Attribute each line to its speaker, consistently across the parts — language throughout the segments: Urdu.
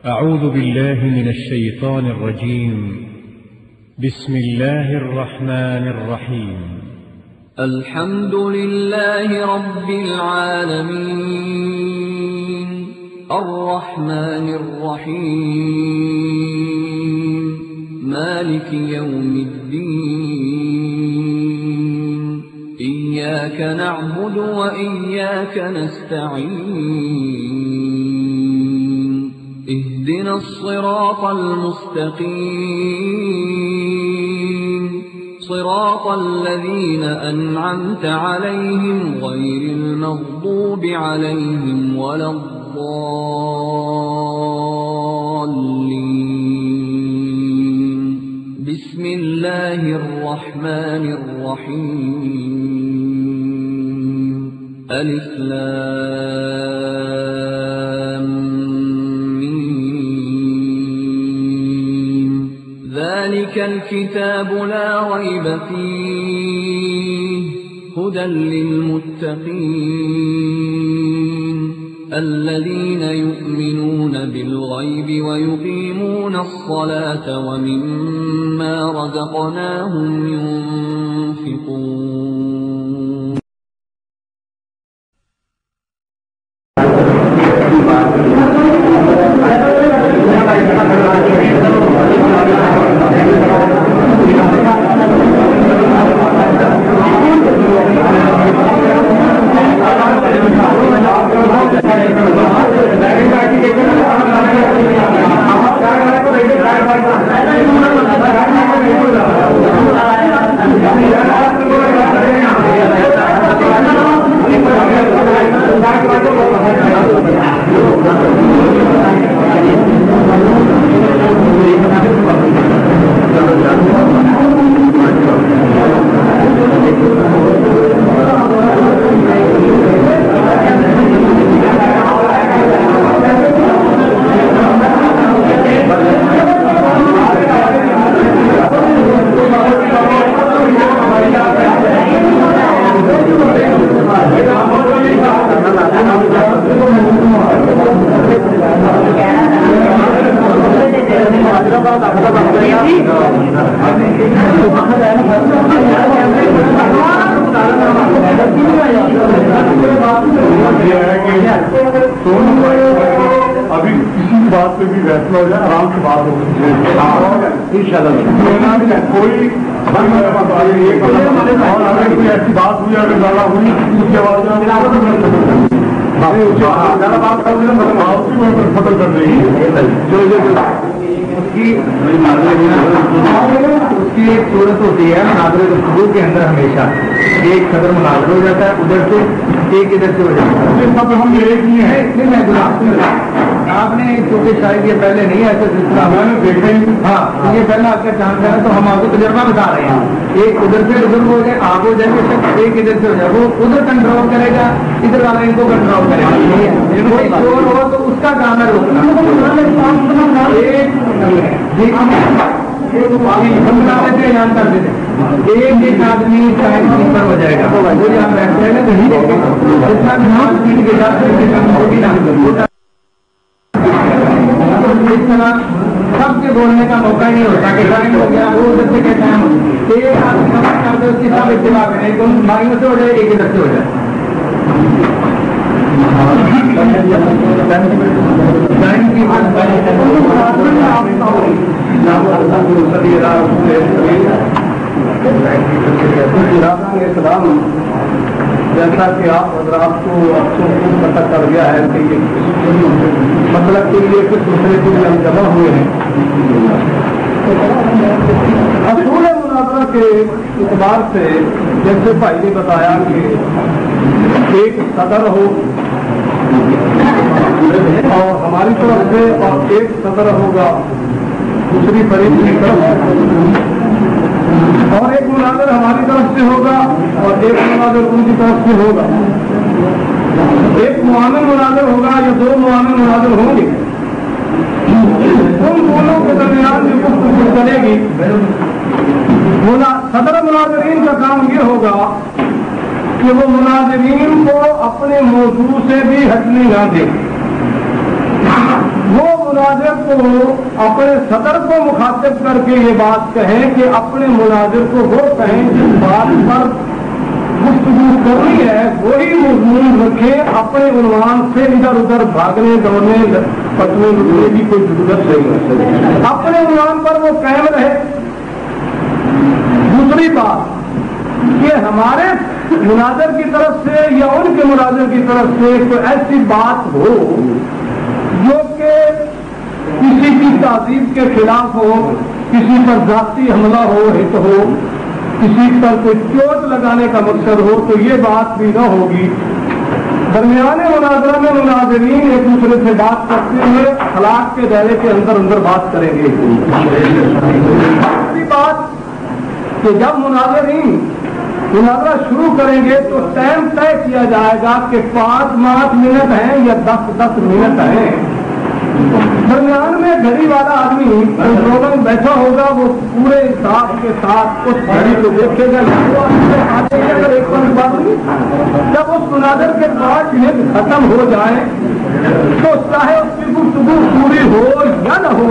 Speaker 1: أعوذ بالله من الشيطان الرجيم. بسم الله الرحمن الرحيم.
Speaker 2: الحمد لله رب العالمين الرحمن الرحيم مالك يوم الدين إياك نعبد وإياك نستعين اهدنا الصراط المستقيم صراط الذين أنعمت عليهم غير المغضوب عليهم ولا الضالين. بسم الله الرحمن الرحيم. ألف لام ميم. ذلك الكتاب لا ريب فيه هدى للمتقين الذين يؤمنون بالغيب ويقيمون الصلاة ومما رزقناهم ينفقون.
Speaker 3: ابھی کسی بات پہ بھی فیصلہ ہو جائے آرام سے بات ہو کوئی ایسی بات ہوئی اگر زیادہ ہوئی اس کے بعد ختم کر رہی ہے. اس کی ایک صورت ہوتی ہے مناظرے گفتگو کے اندر ہمیشہ ایک صدر مناظر ہو جاتا ہے ادھر سے ایک ادھر سے ہو جاتا ہے. سب ہم ایک ہی ہیں. آپ نے چونکہ شاید یہ پہلے نہیں ایسا سلسلہ میں نے دیکھا ہی. ہاں یہ پہلا آپ کا چانس ہے تو ہم آپ کو تجربہ بتا رہے ہیں. ایک ادھر سے بزرگ ہو جائے آپ ہو جائیں گے ایک ادھر سے ہو جائے وہ ادھر کنٹرول کرے گا ادھر والا ان کو کنٹرول کرے گا. کوئی چور ہو تو اس کا کام ہے روکنا. اعلان کر دیتے ایک آدمی شاید پر ہو جائے گا وہ یہاں بیٹھتے ہیں تو ہی جتنا بھی کے ساتھ اس طرح سب کے بولنے کا موقع نہیں ہوتا کہ ہو گیا وہ ادھر سے کہتے ہیں ایک آدمی کرتے اس کی سب اتفاق ہے ایک بھائیوں سے ہو جائے ایک ادھر سے ہو جائے. جیسا کہ آپ حضرات کو افسوس کو پتہ چل گیا ہے کہ یہ مطلب کے لیے کچھ دوسرے کے لیے ہم جمع ہوئے ہیں. اصول مناظرہ کے اعتبار سے جیسے بھائی نے بتایا کہ ایک صدر ہو اور ہماری طرف سے اور ایک صدر ہوگا دوسری فریق کی طرف اور ایک مناظر ہماری طرف سے ہوگا اور ایک مناظر ان کی طرف سے ہوگا. ایک معاون مناظر ہوگا یا دو معاون مناظر ہوں گے. ان دونوں کے درمیان جو گفتگو چلے گی صدر مناظرین کا کام یہ ہوگا کہ وہ مناظرین کو اپنے موضوع سے بھی ہٹنے نہ دے. وہ مناظر کو اپنے صدر کو مخاطب کر کے یہ بات کہیں کہ اپنے مناظر کو وہ کہیں جس بات پر گفتگو کرنی ہے وہی مضمون رکھیں، اپنے عنوان سے ادھر ادھر بھاگنے دوڑنے پتنے لکھنے کی کوئی ضرورت نہیں ہے، اپنے عنوان پر وہ قائم رہے۔ دوسری بات کہ ہمارے مناظر کی طرف سے یا ان کے مناظر کی طرف سے کوئی ایسی بات ہو جو کہ کسی کی تہذیب کے خلاف ہو، کسی پر ذاتی حملہ ہو، ہت ہو، کسی پر کوئی چوٹ لگانے کا مقصد ہو، تو یہ بات بھی نہ ہوگی۔ درمیانے مناظرہ میں مناظرین ایک دوسرے سے بات کرتے ہوئے اخلاق کے دائرے کے اندر اندر بات کریں گے۔ دوسری بات کہ جب مناظرین مناظرہ شروع کریں گے تو ٹائم طے کیا جائے گا کہ 5 منٹ ہیں یا 10 منٹ ہیں۔ درمیان میں گھڑی والا آدمی کنٹرول بیٹھا ہوگا، وہ پورے حساب کے ساتھ اس گھڑی کو دیکھے گا، اگر ایک جب اس مناظر کے 5 منٹ ختم ہو جائے تو چاہے اس کی گفتگو پوری ہو یا نہ ہو،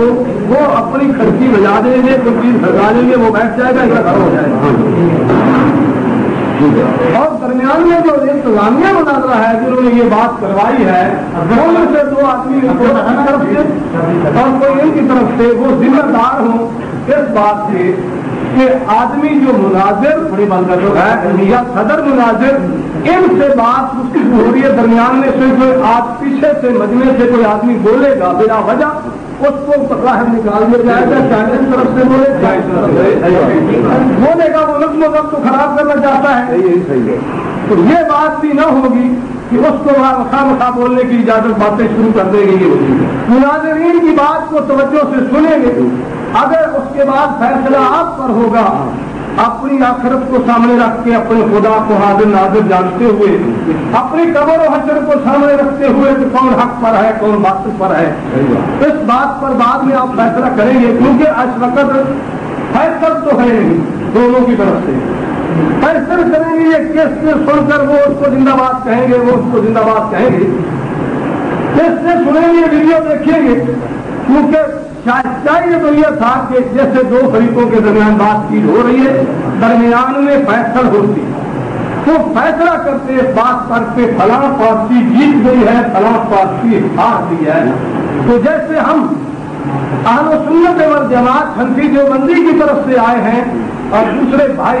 Speaker 3: وہ اپنی کھڑکی بجا دیں گے، کوئی چیز بجا دیں گے، وہ بیٹھ جائے گا یا ہو جائے گا۔ اور درمیان میں جو انتظامیہ مناظرہ ہے جنہوں نے یہ بات کروائی ہے، دونوں سے 2 آدمی ان کی طرف سے اور کوئی ان کی طرف سے وہ ذمہ دار ہوں اس بات سے کہ آدمی جو مناظر ہے یا صدر مناظر، ان سے بات گفتگو ہو رہی ہے، درمیان میں سے کوئی آپ پیچھے سے مجمع سے کوئی آدمی بولے گا بلا وجہ، اس کو باہر نکال دیا جائے گا، چاہے اس طرف سے بولے چاہے اس طرف سے بولے گا، وہ نظم و ضبط کو خراب کرنا چاہتا ہے۔ تو یہ بات بھی نہ ہوگی کہ اس کو خواہ بولنے کی اجازت باتیں شروع کر دے گی۔ مناظرین کی بات کو توجہ سے سنیں گے، اگر اس کے بعد فیصلہ آپ پر ہوگا، اپنی آخرت کو سامنے رکھ کے، اپنے خدا کو حاضر ناظر جانتے ہوئے، اپنی قبر و حشر کو سامنے رکھتے ہوئے کہ کون حق پر ہے کون باطل پر ہے، اس بات پر بعد میں آپ فیصلہ کریں گے، کیونکہ اس وقت فیصل تو ہے نہیں دونوں کی طرف سے، فیصل کریں گے یہ کیس سے سن کر وہ اس کو زندہ باد کہیں گے، وہ اس کو زندہ باد کہیں گے، کیس سے سنیں گے، ویڈیو دیکھیں گے، کیونکہ چاہیے تو یہ تھا کہ جیسے 2 فریقوں کے درمیان بات چیت ہو رہی ہے، درمیان میں فیصل ہوتی، وہ فیصلہ کرتے اس بات پر کہ فلاں پارٹی جیت گئی ہے، فلاں پارٹی ہار گئی ہے۔ تو جیسے ہم اہل سنت والجماعت حنفی دیوبندی کی طرف سے آئے ہیں اور دوسرے بھائی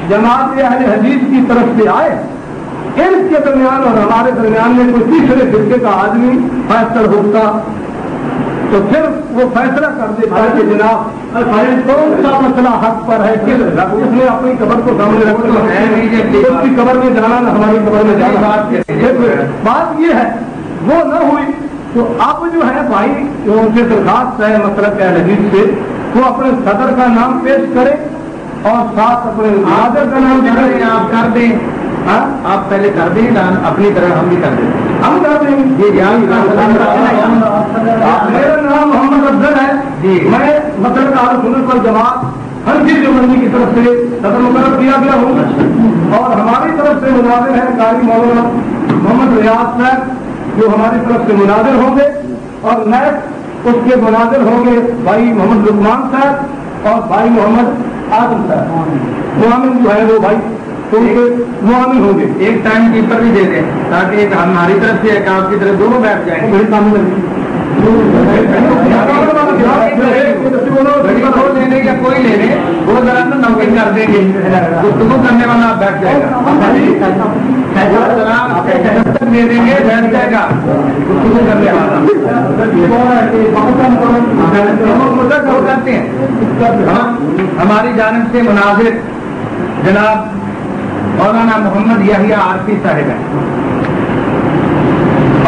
Speaker 3: جماعت اہل حدیث کی طرف سے آئے، ان کے درمیان اور ہمارے درمیان میں کوئی تیسرے فرقے کا آدمی فیصل ہوتا تو پھر وہ فیصلہ کر دیتا ہے کہ جناب کون سا مسئلہ حق پر ہے، کس نے اپنی قبر کو سامنے رکھنا ہے، اس کی قبر میں جانا نہ ہماری قبر میں جانا۔ بات یہ ہے وہ نہ ہوئی تو اب جو ہے بھائی جو ان سے درخواست ہے مسلک اہل حدیث سے، وہ اپنے صدر کا نام پیش کرے اور ساتھ اپنے مناظر کا نام بھی کریں۔ آپ کر دیں، آپ پہلے کر دیں اپنی طرح، ہم بھی کر دیں، ہم کر دیں جی۔ میرا نام محمد افضل ہے جی، میں مسلک اہل سنت والجماعت حنفی دیوبندی کی طرف سے صدر مقرر کیا گیا ہوں، اور ہماری طرف سے مناظر ہیں قاری مولانا محمد ریاض صاحب جو ہماری طرف سے مناظر ہوں گے، اور نیب اس کے مناظر ہوں گے بھائی محمد لقمان صاحب اور بھائی محمد آدم صاحب، معامن جو ہے وہ بھائی معامل ہوں گے۔ ایک ٹائم کیپر بھی دے دیں تاکہ ایک ہماری طرف سے ایک آپ کی طرف دونوں بیٹھ جائیں، میرے سامنے لینے یا کوئی لینے وہ ذرا نا نوکری کر دیں گے، گفتگو کرنے والا آپ بیٹھ جائے گا، دے دیں گے بیٹھ جائے گا گفتگو کرنے والا۔ کرتے ہیں ہماری جانب سے مناظر جناب مولانا محمد یحییٰ عارفی صاحب ہیں،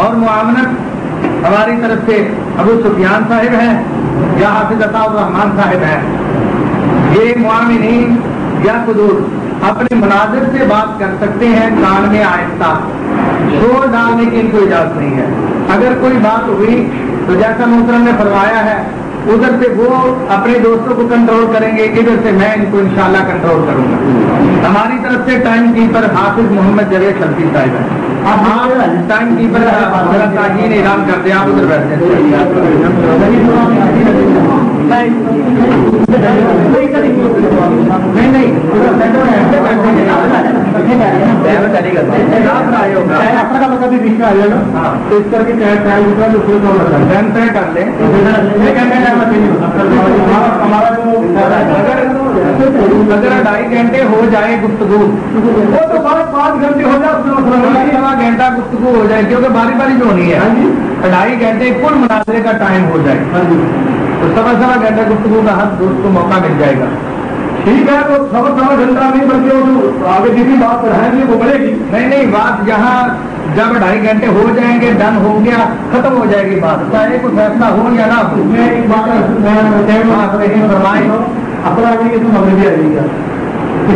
Speaker 3: اور معاونت ہماری طرف سے ابو سفیان صاحب ہیں یا حافظ عطا الرحمان صاحب ہیں۔ یہ معاونین یا حضور اپنے مناظر سے بات کر سکتے ہیں کان میں آہستہ، شور ڈالنے کی ان کو اجازت نہیں ہے۔ اگر کوئی بات ہوئی تو جیسا محترم نے فرمایا ہے ادھر سے وہ اپنے دوستوں کو کنٹرول کریں گے، ادھر سے میں ان کو انشاءاللہ کنٹرول کروں گا۔ ہماری طرف سے ٹائم کیپر حافظ محمد جاوید شلفی صاحب ہے، ٹائم کیپر ذرا تعین اعلان کر دیں، آپ ادھر بیٹھتے ہیں. نہیں تو اس کر کے طے کر لیں. اگر 2.5 گھنٹے ہو جائے گفتگو، وہ تو 5 گھنٹے ہو جائے، 1.5 گھنٹہ گفتگو ہو جائے، کیونکہ باری باری جو ہونی ہے 2.5 گھنٹے کل مناظرے کا ٹائم ہو جائے تو 1.25 گھنٹہ گفتگو کا ہر دوست کو موقع مل جائے گا. ٹھیک ہے، تو 1.25 گھنٹہ نہیں بلکہ آگے جتنی بات رہیں گی وہ بڑھے گی. نہیں بات جہاں جب 2.5 گھنٹے ہو جائیں گے، ڈن ہو گیا، ختم ہو جائے گی بات، چاہے کوئی فیصلہ ہو یا نہ ہو. میں ایک بات فرمائیں اپنا آئیے تو مغربی آئیے گا. جس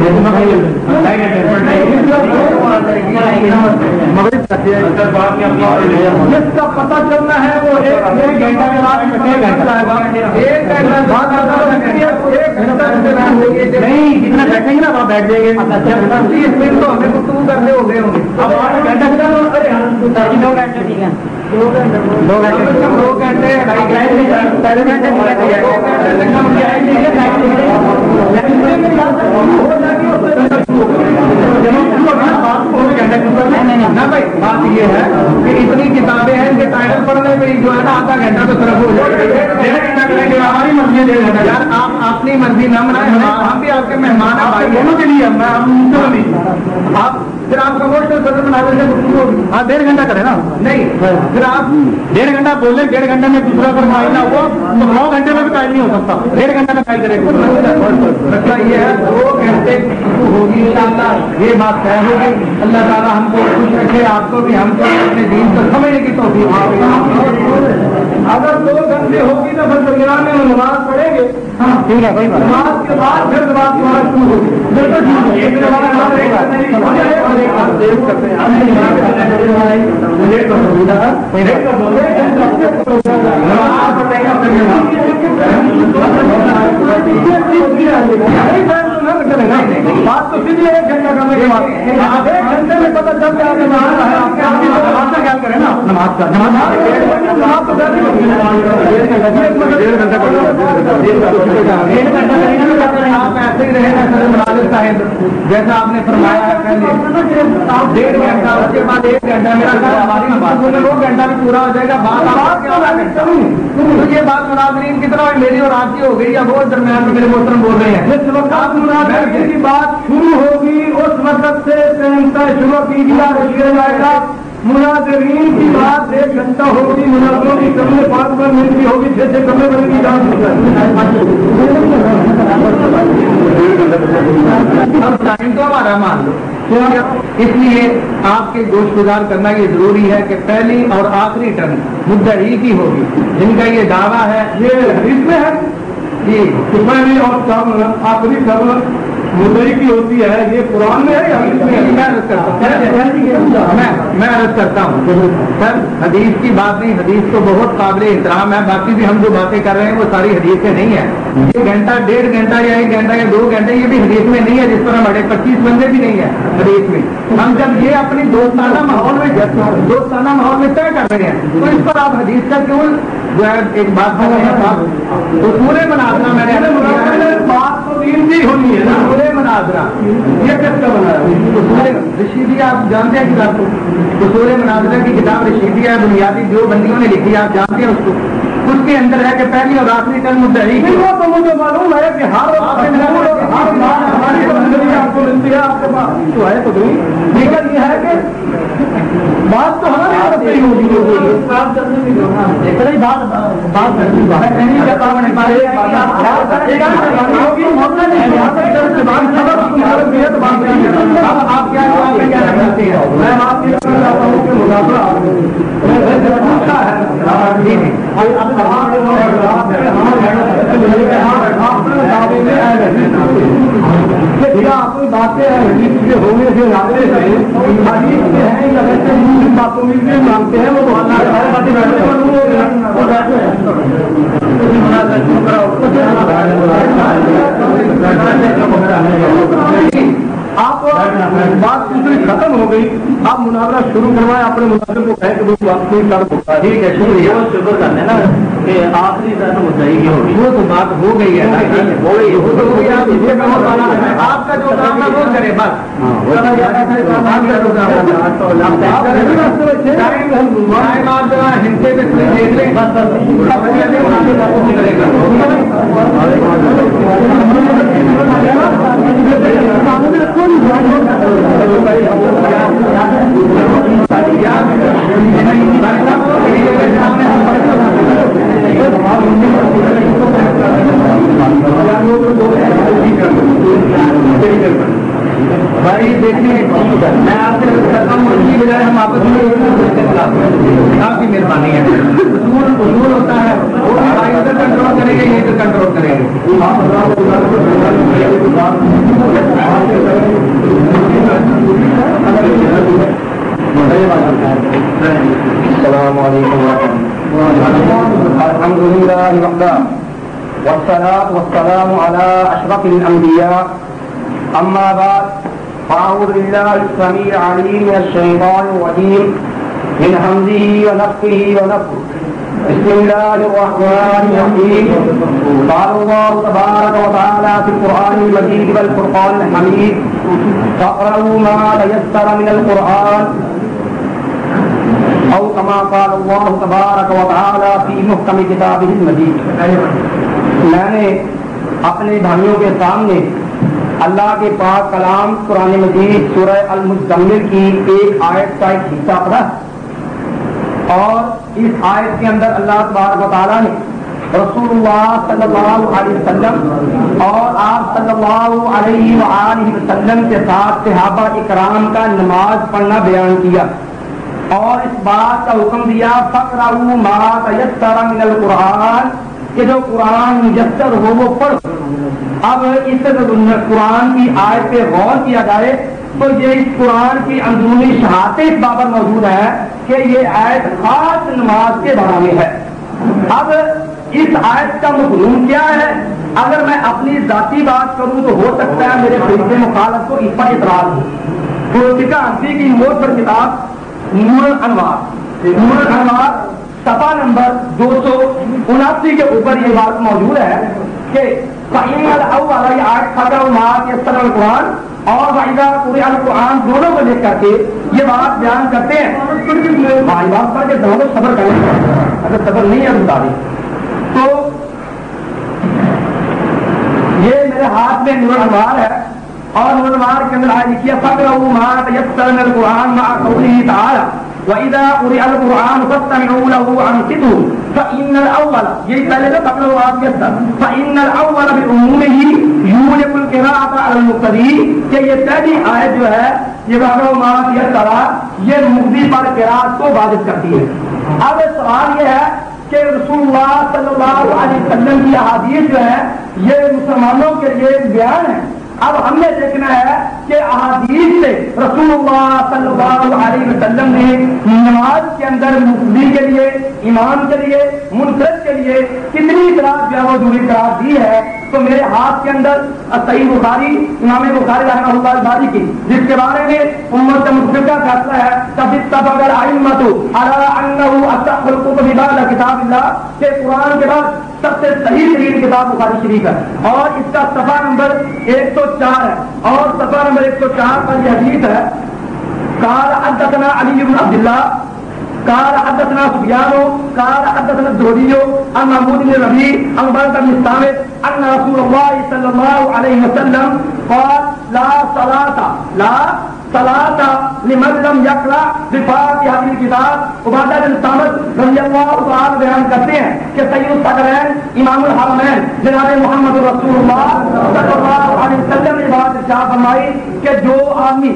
Speaker 3: کا پتہ چلنا ہے وہ 1 گھنٹہ کے بعد نہیں جتنا بیٹھیں گے نا وہاں بیٹھ جائیں گے. 30 منٹ تو ہمیں گفتگو کرنے ہو گئے ہوں گے. اب 8 گھنٹے 2 گھنٹے ٹھیک ہے، 2 گھنٹے نہ بھائی. بات یہ ہے کہ اتنی کتابیں ہیں، ان کے ٹائٹل پڑھنے میں جو ہے نا آدھا گھنٹہ تو صرف ہو جائے گا. ہماری مرضی دے دینا یار، آپ اپنی مرضی نہ منائیں، ہم بھی آپ کے مہمان ہیں دونوں کے لیے. آپ پھر آپ کا ووٹ صدر مناظر سے گفتگو ہوگی. ہاں 1.5 گھنٹہ کریں نا. نہیں پھر آپ 1.5 گھنٹہ بولیں، 1.5 گھنٹے میں دوسرا اگر معائنہ ہوا تو 9 گھنٹے میں بھی قائم نہیں ہو سکتا. 1.5 گھنٹے میں قائم کرے گا. مسئلہ یہ ہے 2 گھنٹے ہوگی انشاءاللہ، یہ بات طے ہوگی. اللہ تعالیٰ ہم کو خوش رکھے، آپ کو بھی، ہم کو اپنے دین کو سمجھنے کی توفیق. اگر 2 گھنٹے ہوگی تو پھر درمیان میں نماز پڑھیں گے. ٹھیک ہے، نماز کے بعد پھر نماز تمہارا شروع ہوگی. بات تو سیدھی 1 گھنٹہ کرنے کے بعد 1 گھنٹے میں پتہ چلتا ہے نماز کا خیال کریں نا. نماز کا آپ ایسے ہی رہے گا مناظر صاحب جیسا آپ نے فرمایا ہے پہلے 1.5 گھنٹہ، اس کے بعد 1 گھنٹہ. میرا خیال ہماری بات 2 گھنٹہ بھی پورا ہو جائے گا. تو یہ بات مناظرین کی طرح میری اور آپ کی ہو گئی یا وہ درمیان میں میرے محترم بول رہے ہیں. جس وقت مناظرین کی بات شروع ہوگی اس وقت سے شروع کی جائے گا. مناظرین کی بات 1 گھنٹہ ہوگی، مناظروں کی کمرے 5 منٹ کی ہوگی، 6 کمرے بنے کی جان ٹائم تو ہمارا مان لو. اس لیے آپ کے گوشت گزار کرنا یہ ضروری ہے کہ پہلی اور آخری ٹرن مدعی کی ہوگی. جن کا یہ دعویٰ ہے یہ حدیث میں ہے جی، پہلی اور آخری ٹرن مدعی کی ہوتی ہے. یہ قرآن میں ہے یا حدیث میں؟ میں عرض کرتا ہوں سر، حدیث کی بات نہیں، حدیث تو بہت قابل احترام ہے. باقی بھی ہم جو باتیں کر رہے ہیں وہ ساری حدیث سے نہیں ہے. 1 گھنٹہ 1.5 گھنٹہ یا 1 گھنٹہ یا 2 گھنٹے یہ بھی حدیث میں نہیں ہے. جس پر ہمارے 25 بندے بھی نہیں ہیں حدیث میں. ہم جب یہ اپنی دوستانہ ماحول میں طے کر رہے ہیں تو اس پر آپ حدیث کا کیوں جو ہے ایک بات کر رہے ہیں؟ پورے مناظرہ میں نے بات تو بھی ہونی ہے نا. پورے مناظرہ یہ کس کا بنا ہے؟ رشیدیہ آپ جانتے ہیں کتاب کو؟ اصول مناظرہ کی کتاب رشیدیہ بنیادی جو بندیوں نے لکھی آپ جانتے ہیں اس کو. اس کے اندر ہے کہ پہلی اور آخری ٹرم مدعی. وہ تو مجھے معلوم ہے کہ ہر ہماری آپ کو ملتی ہے، آپ کے پاس تو ہے تو لیکن یہ ہے کہ بات تو ہماری طرف سے ہی ہوگی. آپ کیا کہنا چاہتے ہیں؟ میں آپ کی چاہتا ہوں کہ مذاکرہ باتیں ہونے سے لاتے ہیں باتوں میں مانگتے ہیں وہ آپ بات دوسری ختم ہو گئی, آپ مناظرہ شروع کروائیں, اپنے مناظر کو کہیں کہ وہ بات کوئی کر ہوتا ہے. ٹھیک ہے, شکریہ. شکر کرتے ہیں نا کہ آخری طرح مدعی کی ہوگی, وہ تو بات ہو گئی ہے, ہو گئی, وہ تو ہو گئی. آپ کا جو کام ہے وہ کرے بس. ہندے میں دیکھ لیں بھائی. دیکھیے میں آپ سے کی بجائے ہم آپس میں آپ کی مہربانی ہے. اصول ہوتا ہے ادھر کنٹرول کریں گے, یہ کنٹرول کریں گے. السلام علیکم الحمد للہ وحدہ والصلاة والسلام على أشرف الأنبياء. أما بعد فأعوذ بالله السميع العليم من الشيطان الرجيم من همزه ونفخه ونفخه. بسم الله الرحمن الرحيم. قال الله تبارك وتعالى في القرآن المجيد والفرقان الحميد فاقرؤوا ما تيسر من القرآن أو كما قال الله تبارك وتعالى في محكم كتابه المجيد. میں نے اپنے بھائیوں کے سامنے اللہ کے پاک کلام قرآن مجید سورہ المزمل کی ایک آیت کا ایک حصہ پڑھا, اور اس آیت کے اندر اللہ تبارک و تعالیٰ نے رسول اللہ صلی اللہ علیہ وسلم اور آپ صلی اللہ علیہ وآلہ وسلم کے ساتھ صحابہ اکرام کا نماز پڑھنا بیان کیا, اور اس بات کا حکم دیا فقرؤوا ما تیسر من القرآن, کہ جو قرآن میسر ہو وہ پڑھ. اب اس قرآن کی آیت پہ غور کیا جائے تو یہ اس قرآن کی اندرونی شہادت اس بابت موجود ہے کہ یہ آیت خاص نماز کے بارے میں ہے. اب اس آیت کا مضمون کیا ہے؟ اگر میں اپنی ذاتی بات کروں تو ہو سکتا ہے میرے فرقے مخالف کو اس پر اعتراض ہو. فقہ حنفی کی موت پر کتاب نور الانوار, نور الانوار صفحہ نمبر 279 کے اوپر یہ بات موجود ہے کہ فَإِنَّ الْأَوَّلَ يَعْتَقَرُ مَا يَسَّرَ الْقُرْآنَ اور وَإِذَا قُرِئَ الْقُرْآنَ دونوں کو لے کر کے یہ بات بیان کرتے ہیں. بھائی بات پر کہ دونوں صبر کریں, اگر صبر نہیں ہے بتا دیں تو یہ میرے ہاتھ میں نور الانوار ہے, اور نور الانوار کے اندر آیت لکھی ہے فَاقْرَؤُوا مَا تَيَسَّرَ مِنَ الْقُرْآنِ مَعَ قَوْلِهِ تَعَالَى وَإِذَا قُرِئَ الْقُرْآنُ فَاسْتَمِعُوا لَهُ وَأَنصِتُوا فَإِنَّ الْأَوَّلَ یہی پہلے سے پکڑو آپ کے ساتھ فَإِنَّ الْأَوَّلَ بِعُمُومِهِ يُوجِبُ الْقِرَاءَةَ عَلَى الْمُقْتَدِي کہ یہ پہلی آیت جو ہے یہ فَاقْرَؤُوا مَا تَيَسَّرَ یہ مقتدی پر قراءت کو واجب کرتی ہے. اب سوال یہ ہے کہ رسول اللہ صلی اللہ علیہ وسلم کی احادیث جو ہے یہ مسلمانوں کے لیے بیان ہے. اب ہم نے دیکھنا ہے کہ احادیث سے رسول اللہ صلی اللہ علیہ وسلم نے نماز کے اندر مقتدی کے لیے, امام کے لیے, منفرد کے لیے کتنی قرات جو ہے وہ دوری قرات دی ہے. تو میرے ہاتھ کے اندر صحیح بخاری, امام بخاری رحمہ اللہ الباری کی, جس کے بارے میں امت متفقہ فیصلہ ہے تب اتفق الائمۃ علی انہ اصح الکتب بعد کتاب اللہ کہ قرآن کے بعد سب سے صحیح ترین کتاب بخاری شریف ہے, اور اس کا صفحہ نمبر 104 ہے, اور صفحہ نمبر 104 پر یہ حدیث ہے قال حدثنا علی بن عبد اللہ قال حدثنا سفیان قال حدثنا الزهري عن محمود بن ربيع عن عبادة بن الصامت ان رسول الله صلى الله عليه وسلم قال لا صلاة لمن لم يقرأ بفاتحة الكتاب. عبادہ بن صامت رضی اللہ تعالی بیان کرتے ہیں کہ سید الثقلین امام الحرمین جناب محمد رسول اللہ صلی اللہ علیہ وسلم نے بات ارشاد فرمائی کہ جو آدمی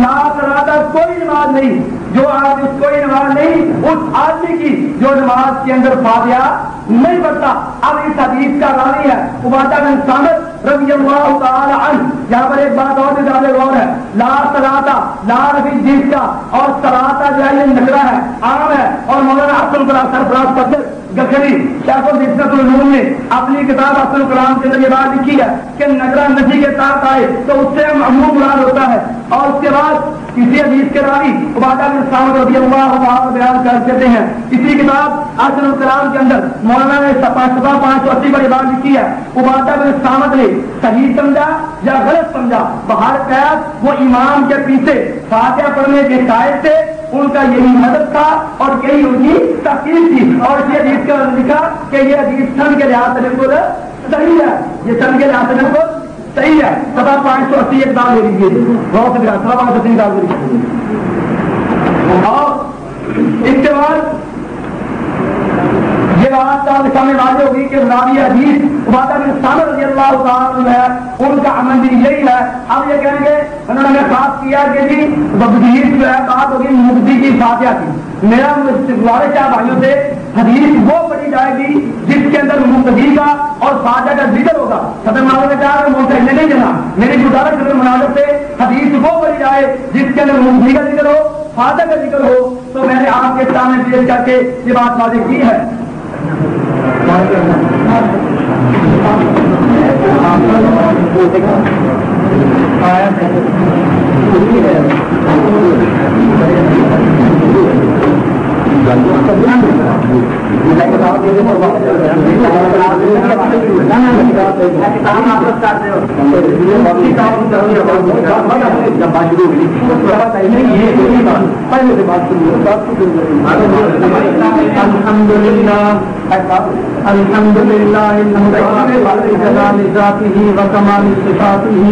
Speaker 3: لا صلاة کوئی نماز نہیں, جو آدمی کوئی نماز نہیں, اس آدمی کی جو نماز کے اندر فاتحہ نہیں پڑھتا. اب اس حدیث کا راوی ہے عبادہ بن صامت رضی اللہ تعالی عنہ. یہاں پر ایک بات اور زیادہ غور ہے, لا صلاۃ لا نفی جنس کا, اور صلاۃ جو ہے یہ نکرہ ہے, عام ہے, اور مولانا حسن سرفراز فضل گکھری شیخ الحکمت العلوم نے اپنی کتاب اصل کلام کے ذریعے بات لکھی ہے کہ نگرہ نجی کے ساتھ آئے تو اس سے عموم مراد ہوتا ہے. اور اس کے بعد کسی حدیث کے راوی عبادہ بن صامت رضی اللہ عنہ بیان کرتے ہیں. اسی کتاب اصل الکلام کے اندر مولانا نے 580 پر بات لکھی ہے. عبادہ بن صامت نے صحیح سمجھا یا غلط سمجھا، بہر قیاس وہ امام کے پیچھے فاتحہ پڑھنے کے قائل تھے، ان کا یہی مدد تھا اور یہی ان کی تحقیق تھی. اور اسی حدیث کے اندر لکھا کہ یہ حدیث سند کے لحاظ سے بالکل صحیح ہے، یہ سند کے لحاظ سے بالکل صحیح ہے. 580 ایک دام لے لیجیے، بہت سے 580 دام لے لیجیے. اور اس کے بعد یہ بات سامنے واضح ہوگی کہ راوی حدیث عبادہ بن صامت رضی اللہ تعالیٰ عنہ ہے، ان کا عمل بھی یہی ہے. اب یہ کہیں گے انہوں نے خاص کیا کہ جی حدیث جو ہے بات ہوگی مفتی کی فاتحہ کی. میرا گزارش ہے بھائیوں سے، حدیث وہ پڑھی جائے گی جس کے اندر مفتی کا اور فاتحہ کا ذکر ہوگا. صدر مولانا نے کہا کہ مفتی نے نہیں جانا، میری گزارش صدر مناظر سے حدیث وہ پڑھی جائے جس کے اندر مفتی کا ذکر ہو، فاتحہ کا ذکر ہو. تو میں نے آپ کے سامنے پیش کر کے یہ بات واضح کی ہے. الحمد لله جلال ذاته وكمال صفاته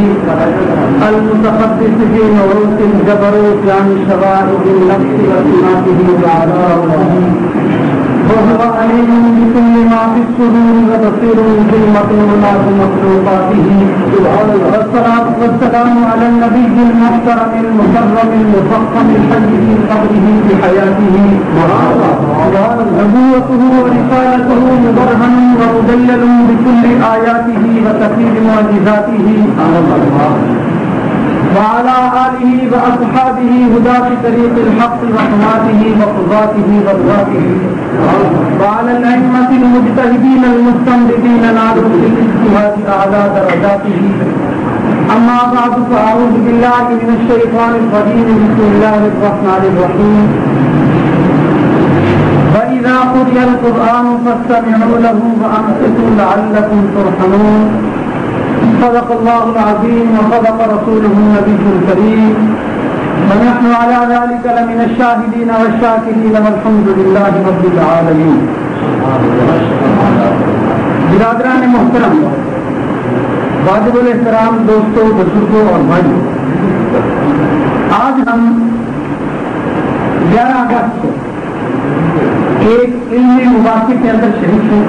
Speaker 3: المتقدس في نعوت الجبروت عن شوائب النفس وصفاته وعلى وهو عليم بكل ما في الصدور وبصير بالمطلوبات مخلوقاته. والصلاة والسلام على النبي المحترم المكرم المفخم الحي في قبره بحياته. نبوته ورسالته مبرهن ومدلل بكل آياته وكثير معجزاته. وعلى آله وأصحابه هداة طريق الحق وحماته وقضاته وضواته. وعلى الأئمة المجتهدين المستنبطين نالوا بالاجتهاد أعلى درجاته. أما بعد فأعوذ بالله من الشيطان الرجيم. بسم الله الرحمن الرحيم. وإذا قرئ القرآن فاستمعوا له وأنصتوا لعلكم ترحمون. صدق الله العظيم وصدق رسوله النبي الكريم. ونحن على ذلك لمن الشاهدين والشاكرين والحمد لله رب العالمين. برادران محترم، واجب الاحترام دوستوں، بزرگوں اور بھائیوں، آج ہم 11 اگست کو ایک علمی مباحثے کے اندر شریک ہیں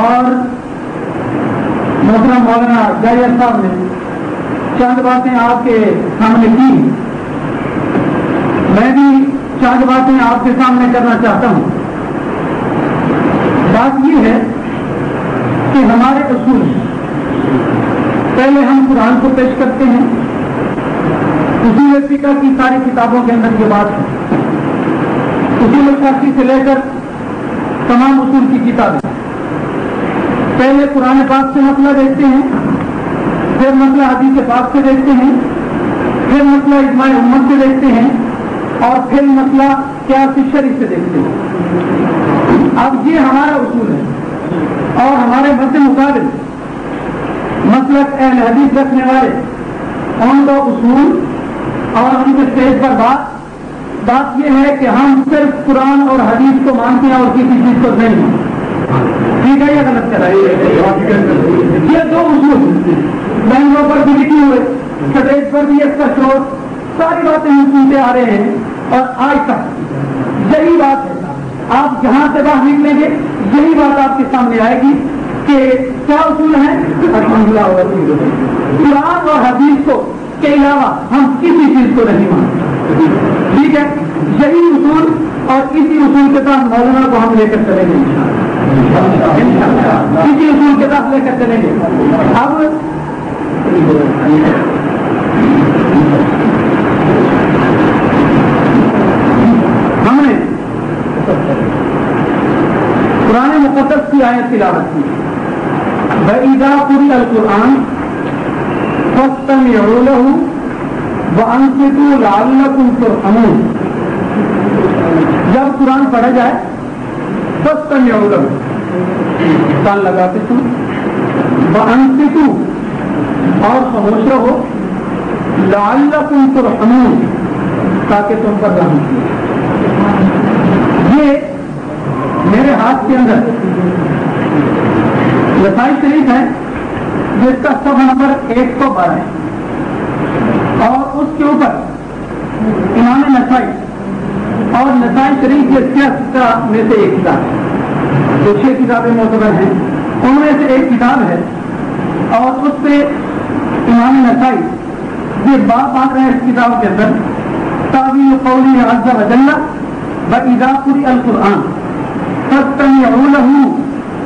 Speaker 3: اور محترم مولانا جایر صاحب نے چند باتیں آپ کے سامنے کی. میں بھی چند باتیں آپ کے سامنے کرنا چاہتا ہوں. بات یہ ہے کہ ہمارے اصول پہلے ہم قرآن کو پیش کرتے ہیں. اصول فقہ کی ساری کتابوں کے اندر یہ بات ہے. اصول فقہ سے لے کر تمام اصول کی کتابیں پہلے قرآن پاک سے مسئلہ دیکھتے ہیں، پھر مسئلہ حدیث پاک سے دیکھتے ہیں، پھر مسئلہ اجماع امت سے دیکھتے ہیں اور پھر مسئلہ قیاس شرعی سے دیکھتے ہیں. اب یہ ہمارا اصول ہے اور ہمارے مد مقابل مسلک اہل حدیث رکھنے والے ان کا اصول اور ان کے اسٹیج پر بات یہ ہے کہ ہم صرف قرآن اور حدیث کو مانتے ہیں اور کسی چیز کو نہیں مانتے. ٹھیک ہے یا غلط کر رہے ہیں؟ یہ دو اصول بینکوں پر بھی لکھی ہوئے، سٹیج پر بھی اس کا شور، ساری باتیں ہم سنتے آ رہے ہیں اور آج تک یہی بات ہے. آپ جہاں سے باہر نکلیں گے یہی بات آپ کے سامنے آئے گی کہ کیا اصول ہیں. قرآن اور حدیث کو کے علاوہ ہم کسی چیز کو نہیں مانتے. ٹھیک ہے، یہی اصول اور اسی اصول کے ساتھ مولانا کو ہم لے کر چلیں گے اسی اصول کے ساتھ لے کر چلیں گے. اب ہم نے قرآن مقدس کی آیت تلاوت کی، وَإِذَا قُرِئَ الْقُرْآنُ فَاسْتَمِعُوا لَهُ وَأَنصِتُوا لَعَلَّكُمْ تُرْحَمُونَ۔ جب قرآن پڑھا جائے فَاسْتَمِعُوا لَهُ، کان لگا کے سنو، وَأَنصِتُوا اور خاموش رہو، لَعَلَّكُمْ تُرْحَمُونَ تاکہ تم پر رحم کیے۔ یہ میرے ہاتھ کے اندر نسائی شریف ہے جس کا صفحہ نمبر 112 ہے، اور اس کے اوپر امام نسائی اور نسائی شریف کے سیاست میں سے ایک کتاب ہے، جو 6 کتابیں معتبر ہیں ان میں سے ایک کتاب ہے، اور اس پہ امام نسائی یہ بات باندھ رہے ہیں اس کتاب کے اندر، تاویل قولی عز وجل وَإِذَا قُرِئَ الْقُرْآنُ فَاسْتَمِعُوا لَهُ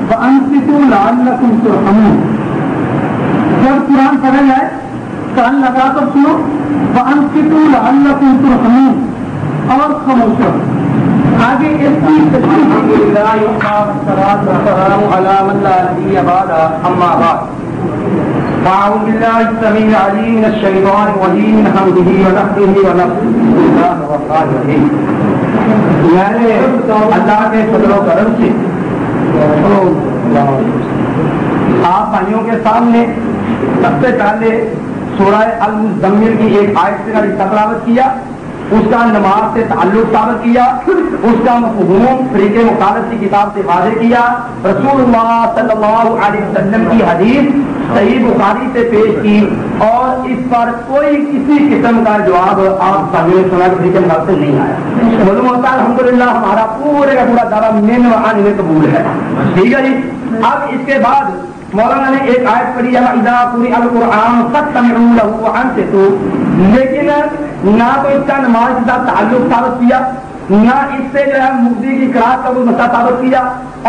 Speaker 3: وَأَنصِتُوا لَعَلَّكُمْ تُرْحَمُونَ۔ جب قرآن پڑھا جائے کان لگا کر سنو، وَأَنصِتُوا لَعَلَّكُمْ تُرْحَمُونَ اور خاموش رہو۔ آگے اس کی تشریح أعوذ بالله السميع العليم من الشيطان الرجيم من همزه ونفخه ونفخه بسم الله الرحمن الرحيم۔ یعنی اللہ کے فضل و کرم سے آپ بھائیوں کے سامنے سب سے پہلے سورہ المزمل کی ایک آیت سے تلاوت کیا، اس کا نماز سے تعلق ثابت کیا، اس کا مفہوم طریق مخالف کی کتاب سے واضح کیا، رسول اللہ صلی اللہ علیہ وسلم کی حدیث صحیح بخاری سے پیش کی، اور اس پر کوئی کسی قسم کا جواب آپ سامنے سنا کہ طریق مخالف سے نہیں آیا۔ معلوم ہوتا ہے الحمدللہ ہمارا پورے کا پورا دعویٰ من و عن میں قبول ہے، ٹھیک ہے جی۔ اب اس کے بعد مولانا نے ایک آیت پڑھی ہے اذا قرئ القرآن فاستمعوا له وانصتوا، لیکن نہ تو اس کا نماز کے ساتھ تعلق ثابت کیا، نہ اس سے جو ہے مفتی کی قرات کا کوئی مسئلہ ثابت کیا،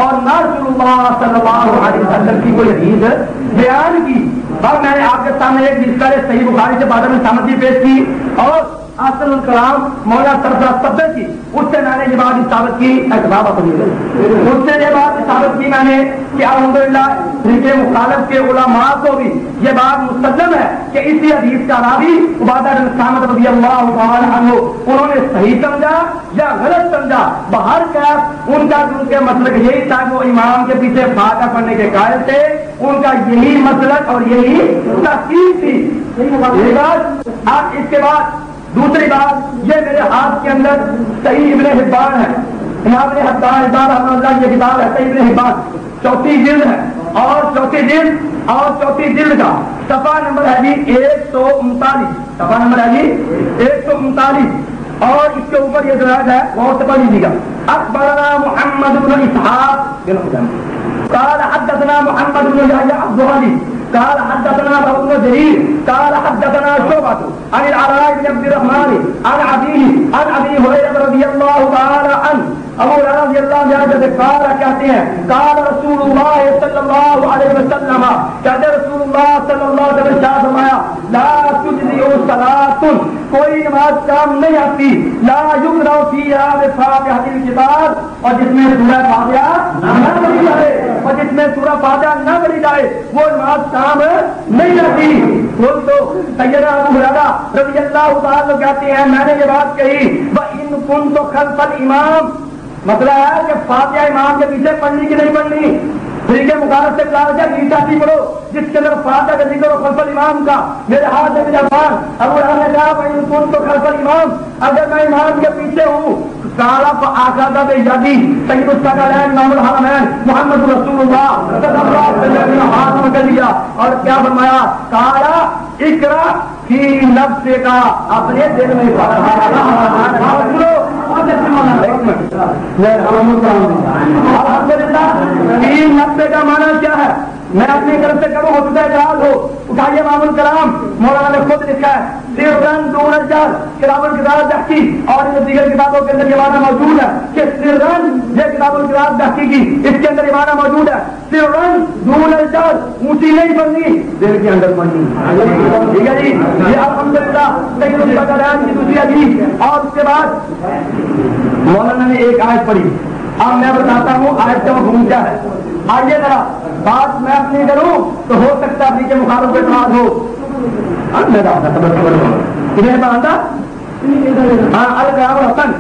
Speaker 3: اور نہ رسول اللہ صلی اللہ علیہ وسلم کی کوئی حدیث بیان کی۔ اور میں نے آپ کے سامنے ایک جس کا صحیح بخاری سے بعد میں سامدی پیش کی، اور اصل الکلام مولانا سرفراز صدر کی، اس سے میں نے یہ بات ثابت کی، اس سے یہ بات ثابت کی میں نے کہ الحمدللہ طریق مخالف کے علماء کو بھی یہ بات مسلم ہے کہ اسی حدیث کا راوی عبادہ بن صامت رضی اللہ تعالی عنہ انہوں نے صحیح سمجھا یا غلط سمجھا، بہر کیف ان کا ان کے مسلک یہی تھا، وہ امام کے پیچھے فاتحہ پڑھنے کے قائل تھے، ان کا یہی مسلک اور یہی تحقیق تھی۔ یہ بات آپ اس کے بعد دوسری بات یہ میرے ہاتھ کے اندر صحیح ابن حبان ہے، امام ابن حبان رحمہ اللہ کی کتاب ہے صحیح ابن حبان، 4 جلد ہے، اور 4 جلد کا صفحہ نمبر ہے جی 139، صفحہ نمبر ہے جی 139، اور اس کے اوپر یہ روایت ہے غور سے پڑھ لیجیے گا۔ اخبرنا محمد بن اسحاق قال حدثنا محمد بن يحيى الزهري قال حدثنا ابو بن جرير قال حدثنا شعبة عن العلاء بن عبد الرحمن عن ابي هريرة رضي الله تعالى عنه، ابو ہریرہ رضی اللہ عنہ سے قال کہتے ہیں قال رسول اللہ صلی اللہ علیہ وسلم، کہتے رسول اللہ صلی اللہ علیہ وسلم نے فرمایا لا تجزئ صلاۃ، کوئی نماز کام نہیں آتی، لا یقرأ فیہا بفاتحۃ الکتاب، اور جس میں سورہ فاتحہ نہ پڑھی جائے، اور جس میں سورہ فاتحہ نہ پڑھی جائے وہ نماز کام نہیں آتی۔ بول تو سیدنا ابو ہریرہ رضی اللہ تعالی کہتے ہیں میں نے یہ بات کہی وَإِن كُنتُ خَلْفَ الْإِمَامِ، مطلب ہے کہ فاتحہ امام کے پیچھے پڑھنی کی نہیں پڑھنی، طریقے مخالف سے کہا جائے نیچاتی پڑھو جس کے اندر فاتحہ کا ذکر ہو خلف الامام کا۔ میرے ہاتھ میں جبان ابو ہریرہ نے کہا وَإِن كُنتُ خَلْفَ الْإِمَامِ، اگر میں امام کے پیچھے ہوں کالا فآخذ بیدی سید الثقلین امام الحرمین محمد رسول اللہ صلی اللہ علیہ وسلم نے ہاتھ پکڑ لیا اور کیا فرمایا، کالا اقرا فی نفس کا، اپنے دل میں پڑھ، الحمدللہ فی نفس کا معنی کیا ہے؟ میں اپنی طرف سے کروں حدود اعتراض ہو، اٹھائیے امام الکلام مولانا نے خود لکھا ہے سرن دون الجال کتاب القراءت دہقی، اور ان دیگر کتابوں کے اندر یہ معنی موجود ہے کہ سرن، یہ کتاب القراءت دہقی کی اس کے اندر یہ معنی موجود ہے سرن دون الجال، اونچی نہیں پڑھنی دل کے اندر پڑھنی، ٹھیک ہے جی۔ یہ الحمدللہ سید الثقلین کی دوسری حدیث، اور اس کے بعد مولانا نے ایک آیت پڑھی اب میں بتاتا ہوں آیت کا مفہوم کیا ہے. آئیے ذرا بات میں اپنی کروں تو ہو سکتا ہے نیچے مخالف کے اعتراض ہو. کتنے باندھا ہاں الکلام الحسن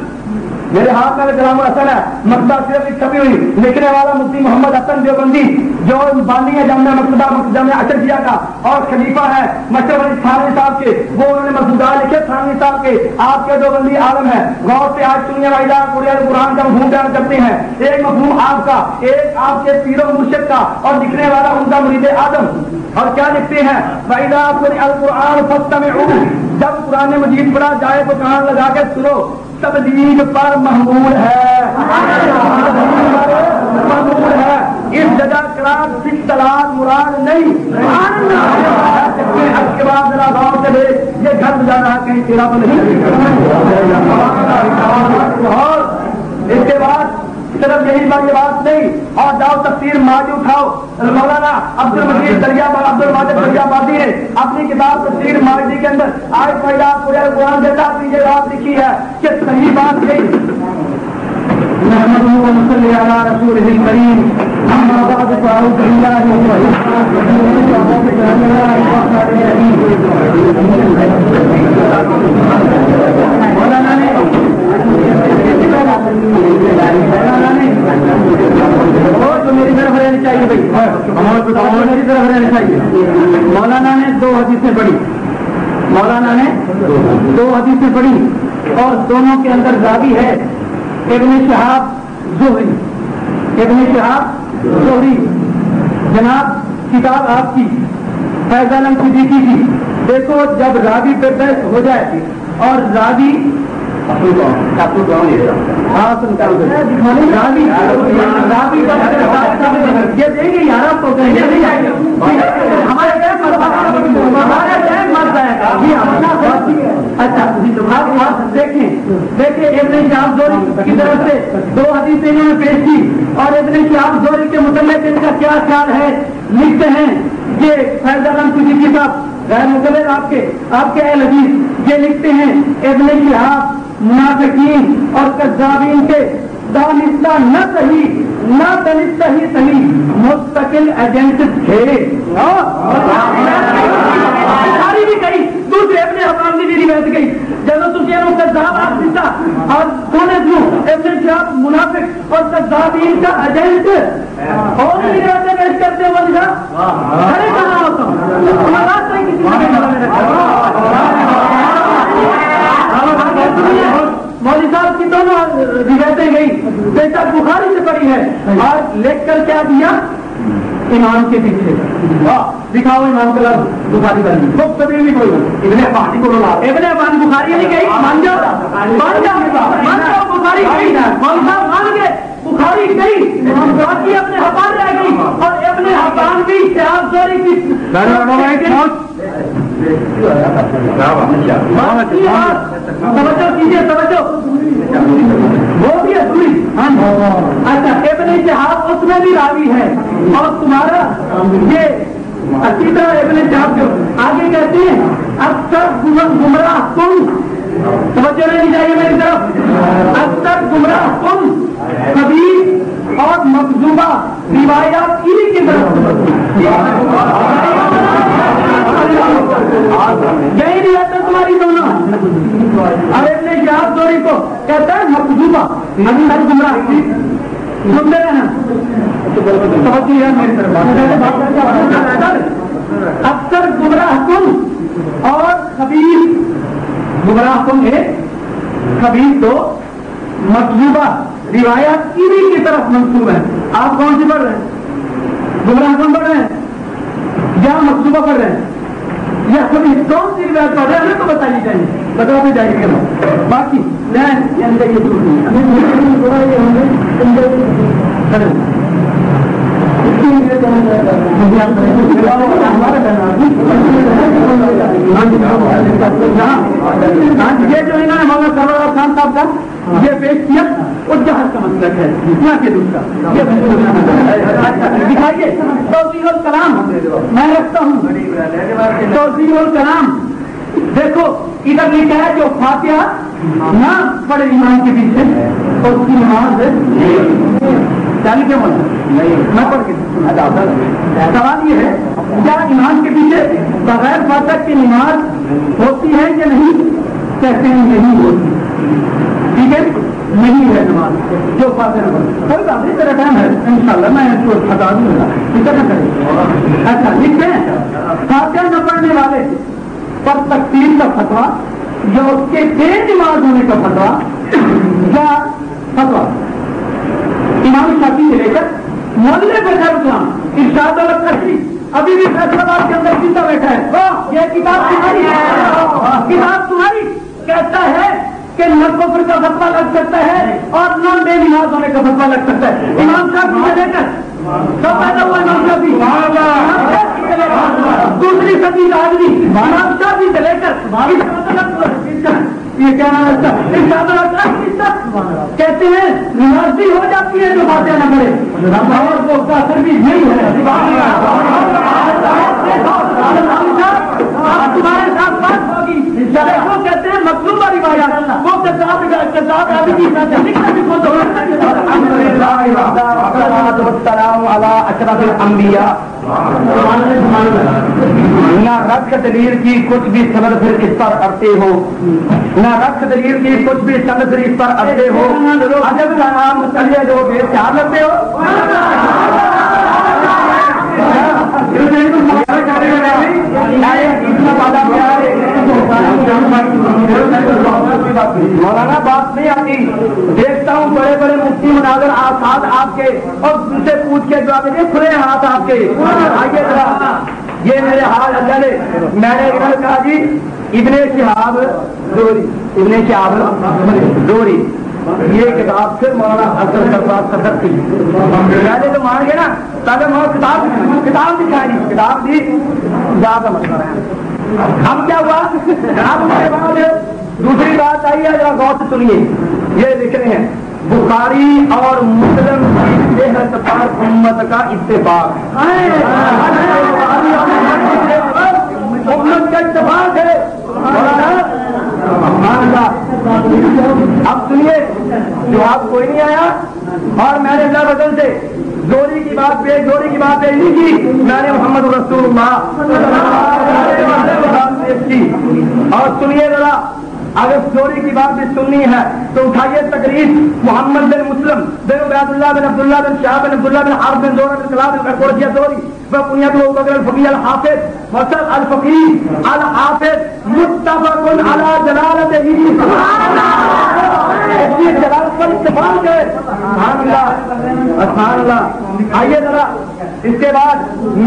Speaker 3: میرے ہاتھ میں الکلام الحسن ہے. مکتبہ صرف ایک چھپی ہوئی لکھنے والا مفتی محمد حسن دیوبندی جو بانی ہے جامعہ مکتبہ جامعہ اشرفیہ کا اور خلیفہ ہے مشرف علی تھانوی صاحب کے. وہ انہوں نے مسودات لکھے تھانوی صاحب کے. آپ کے دیوبندی عالم ہے. غور سے آج سنیے بھائی قرآن کا مفہوم بیان کرتے ہیں. ایک مفہوم آپ کا ایک آپ کے پیر و مرشد کا اور لکھنے والا ان کا مرید آدم. اور کیا لکھتے ہیں وَإِذَا قُرِئَ الْقُرْآنُ فَاسْتَمِعُوا جب قرآن مجید پڑھا جائے تو کان لگا کے سنو. تبلیغ پر محمول ہے محمول ہے. اس جگہ قرآن سکھ طلاق مراد نہیں. اس کے بعد ذرا غور سے لے یہ گھر جا رہا کہیں تیرا تو نہیں. اور اس کے بعد صرف یہی بات نہیں اور جاؤ تفسیر ماضی اٹھاؤ. مولانا عبد المجید عبد الواجد دریابادی نے اپنی کتاب تفسیر ماضی کے اندر آیت پیدا قرآن دیتا اپنی یہ بات لکھی ہے کہ صحیح بات یہی نحمده ونصلي على رسوله الكريم اما بعد فاعوذ بالله من الشيطان الرجيم. میری طرف رہنی چاہیے بھائی میری طرف رہنی چاہیے. مولانا نے 2 حدیثیں پڑھی. مولانا نے 2 حدیثیں پڑھی اور دونوں کے اندر راوی ہے ابن شہاب زہری. ابن شہاب زہری جناب کتاب آپ کی فیض عالم صدیقی کی. دیکھو جب راوی پہ بحث ہو جائے اور راوی یہ دیں گے یار آپ کو اچھا دیکھیں ابن شہاب زہری کی طرف سے 2 حدیثیں انہوں نے پیش کی اور ابن شہاب زہری کے متعلق ان کا کیا خیال ہے لکھتے ہیں. یہ فیض عالم صدیقی صاحب غیر مقبل آپ کے اہل حدیث یہ لکھتے ہیں ابن شہاب منافقین اور کذابین کے دانستہ نہ صحیح نہ دانستہ ہی صحیح مستقل ایجنٹ تھے. ساری بھی کہی دوسرے اپنے حکام کی بھی روایت گئی جب تو کذاب آپ دیتا اور سونے دوں ابن شہاب منافق اور کذابین کا ایجنٹ اور بھی روایتیں پیش کرتے ہیں. والی صاحب ارے کہاں ہوتا مولوی صاحب کی دونوں روایتیں گئی بے شک بخاری سے پڑھی ہے اور لکھ کر کیا دیا امام کے پیچھے دکھاؤ امام کے لفظ بخاری کا نہیں کبھی بھی کوئی ابن عبان کو بولا ابن عبان بخاری نہیں گئی مان جاؤ بخاری گئی مولوی صاحب مان گئے بخاری گئی باقی اپنے حبان رہ گئی اور ابن حبان بھی شہاب زہری کی توجہ کیجیے توجہ وہ بھی ادھوری. اچھا ابن شہاب اس میں بھی راوی ہے اور تمہارا یہ اچھی طرح ابن شہاب جو آگے کہتے ہیں اکثر گمراہ کن توجہ لینی چاہیے میری طرف. اکثر گمراہ کن خبیث اور مکذوبہ روایات انہی کی طرف یہی نہیں آتا تمہاری دونوں. اور ابن شہاب زہری کو کہتا ہے مکذوبہ اکثر گمراہ سنتے رہنا توجہ ہے میری طرف. اکثر گمراہ کن اور خبیث گمراہ کن ایک خبیث 2 مکذوبہ روایات انہی کی طرف منسوب ہے. آپ کون سی پڑھ رہے ہیں گمراہ کن پڑھ رہے ہیں یا مکذوبہ پڑھ رہے ہیں یا کبھی کون سی روایت پڑھ رہے ہیں ہمیں تو بتائیے چاہیے بتا بھی جائیے گا. باقی یہ جو انہوں نے مولانا سرور خان صاحب کا یہ پیش کیا اور جہاز کا مسلک ہے نہ کہ دوسرا. دکھائیے توضیح الکلام میں رکھتا ہوں. توضیح الکلام دیکھو ادھر لکھا ہے جو فاتحہ نہ پڑھے ایمان کے پیچھے اور اس کی نماز چالی کیوں بولنا میں پڑھ کے سوال یہ ہے کیا ایمان کے پیچھے بغیر فاتحہ کی نماز ہوتی ہے یا نہیں؟ کہتے ہیں نہیں ہوتی. ٹھیک ہے نہیں ہے نماز جو فاتحہ نہ پڑھے. کوئی بات نہیں میرا ٹائم ہے انشاءاللہ میں اس کو ہٹا دوں گا. کتنا کریں اچھا لکھتے ہیں فاتحہ نہ پڑھنے والے پر تکفیر کا فتویٰ یا اس کے بے نماز ہونے کا فتویٰ یا فتویٰ امام شافعی سے لے کر مولوی بشیر اسلام ارشاد القشری ابھی بھی فیصلہ آباد کے اندر زندہ بیٹھا ہے. یہ کتاب تمہاری کتاب تمہاری کہتا ہے کہ نہ کفر کا فتویٰ لگ سکتا ہے اور نہ بے نماز ہونے کا فتویٰ لگ سکتا ہے. امام شافعی سے لے کر سب پیدا ہوا امام شافعی دوسری صدی کا آدمی امام شافعی سے لے کر یہ کیا نام ہے کہتے ہیں نمازی ہو جاتی ہے جو فاتحہ نہ پڑھے اور وہ کافر بھی نہیں ہے. آپ تمہارے ساتھ بات ہوگی وہ کہتے ہیں مطلوبہ روایات وہ کتاب آدمی کی نہ رکھ دلیر کی کچھ بھی صبر پھر اس پر اڑتے ہو نہ رکھ دلیر کی کچھ بھی صبر پھر اس پر اڑتے ہو ادب کا نام چلیے جو بے چار لگتے ہو. مولانا بات نہیں آتی دیکھتا ہوں بڑے بڑے مفتی مناظر آساد آپ کے اور ان سے پوچھ کے جواب دیں کھلے ہاتھ آپ کے. آئیے ذرا یہ میرے ہاتھ اللہ نے میں نے ادھر کہا جی ابن شہاب زہری یہ کتاب پھر مولانا حسن شہباز صدر کی پہلے تو مان گے نا پہلے کتاب دکھائی کتاب دی زیادہ مسئلہ ہے. اب کیا ہوا اب اس کے بعد دوسری بات آئی ہے ذرا غور سے سنیے. یہ لکھ رہے ہیں بخاری اور مسلم کی صحت پر امت کا اتفاق امت کا اتفاق ہے. اب سنیے جواب کوئی نہیں آیا اور میں نے اللہ بدل سے زوری کی بات پہ نہیں کی میں نے محمد رسول اللہ کی. اور سنیے ذرا اگر زوری کی بات بھی سننی ہے تو اٹھائیے تقریر محمد بن مسلم بن عبید اللہ بن عبداللہ بن شہاب بن عبداللہ بن حارث بن زہرہ بن کلاب بن قرشیہ زوری بنیاد ابو بکر الفقی الحافظ وصل الفقی الحافظ متفق علی جلالتہ جلالت پر اتفاق ہے. سبحان اللہ. آئیے ذرا اس کے بعد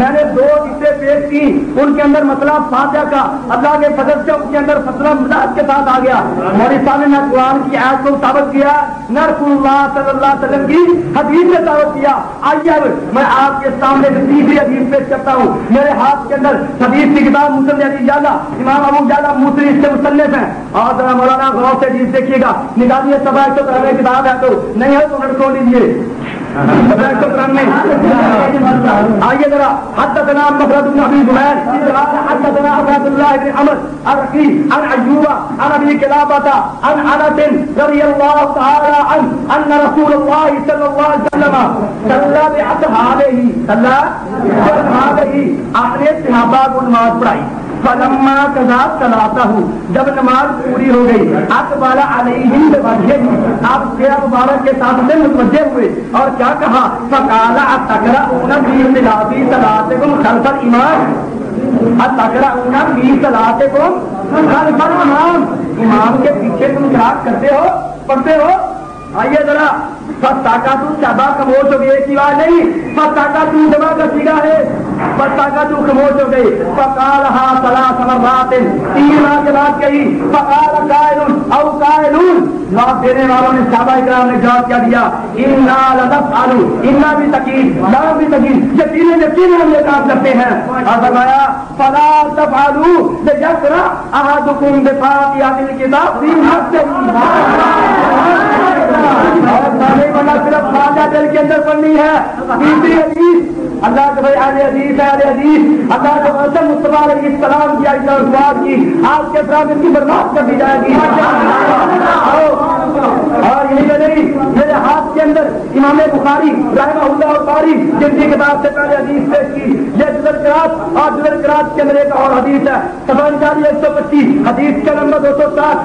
Speaker 3: میں نے دو حصے پیش کی ان کے اندر مسئلہ فاتحہ کا اللہ کے فضل سے ان کے اندر مسئلہ مزاج کے ساتھ آ گیا. مولوی صاحب نے نہ قرآن کی آیت کو ثابت کیا نہ رسول اللہ صلی اللہ علیہ وسلم کی حدیث نے ثابت کیا. آئیے اب میں آپ کے سامنے تیسری حدیث پیش کرتا ہوں. میرے ہاتھ کے اندر حدیث کی کتاب مسند ابی جعفر امام ابو جعفر موسوی اس سے مصنف ہیں. اور ذرا مولانا غور سے حدیث دیکھیے گا نکالیے سبا 193 کتاب ہے تو نہیں ہے تو نوٹ کر لیجیے 193. آئیے ذرا حدثنا مخلد بن ابی زبیر حدثنا عبد الله بن عمرو الرقي عن ايوب عن ابي كلابه عن انس رضي الله تعالى عنه ان رسول الله صلى الله عليه وسلم صلى باصحابه اپنے صحابہ کو نماز پڑھائی. فلما قضى صلاته جب نماز پوری ہو گئی اقبل علیہم بوجهه آپ چہرہ مبارک کے ساتھ سے متوجہ ہوئے اور کیا کہا فقال اتقرؤون في صلاتكم خلف الامام اتقرؤون في صلاتكم خلف الامام امام کے پیچھے تم قرات کرتے ہو پڑھتے ہو. آئیے ذرا فتاقاتو شبا خاموش ہو گئی. ایک ہی بات نہیں فتاقاتو جمع کا سیگا ہے فتاقاتو خاموش ہو گئی. فقالها ثلاث مرات 3 بار کے بعد کہی. فقال قائل او قائلون جواب دینے والوں نے صحابہ کرام نے جواب کیا دیا انا لنفعل انا بتقید لا بتقید یقینا ہم یہ کام کرتے ہیں. اور فرمایا فلا تفعلوا ليقرأ احدكم بفاتحة الكتاب في مسجد اور صرف فاتحہ دل کے اندر پڑھنی ہے. تیسری حدیث اللہ کے بھائی اہل حدیث ہے، اہل حدیث اللہ کے رسول مصطفیٰ علیہ السلام کی عزت اور دعات کی آپ کے ساتھ ان کی برباد کر دی جائے گی. اور یہی نہیں، میرے ہاتھ کے اندر امام بخاری رحمہ اللہ الباری جن کی کتاب سے پہلے حدیث پیش کی، یہ جزر قرات اور جزر قرات کے اندر ایک اور حدیث ہے، صفحہ 125 حدیث کا نمبر 260.